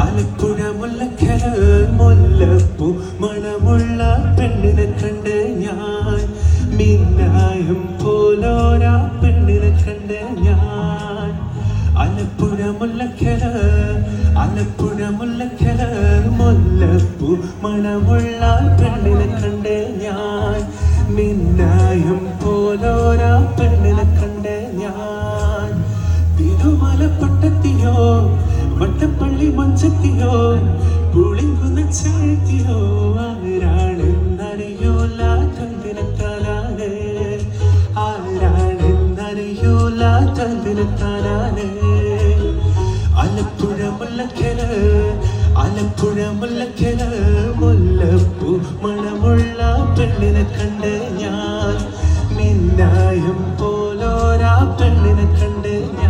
ആലപ്പുഴ മുല്ലക്കര മുല്ലപ്പൂ മണമുള്ള പെണ്ണിനെ കണ്ട് ഞാൻ മിന്നായം പോലോരാ പെണ്ണിനെ കണ്ട് ഞാൻ ആലപ്പുഴ മുല്ലക്കര മുല്ലപ്പൂ മണമുള്ള പെണ്ണിനെ കണ്ട് ഞാൻ മിന്നായം പോലോരാ പെണ്ണിനെ കണ്ട് ഞാൻ തിരുമലപ്പട്ടത്തിയോ വട്ടപ്പള്ളി മഞ്ചത്തിയോ പുളിങ്കുന്ന ചായത്തിയോ ആരാണെന്നറിയൂല ചന്ദിനത്താനാണ് ആരാണെന്നറിയൂല ചന്ദിനത്താനാണ് ആലപ്പുഴ മുല്ലക്കര മുല്ലപ്പൂ മണമുള്ള പെണ്ണിനെ കണ്ട് ഞാൻ മിന്നായം പോലോരാ പെണ്ണിനെ കണ്ട് ഞാൻ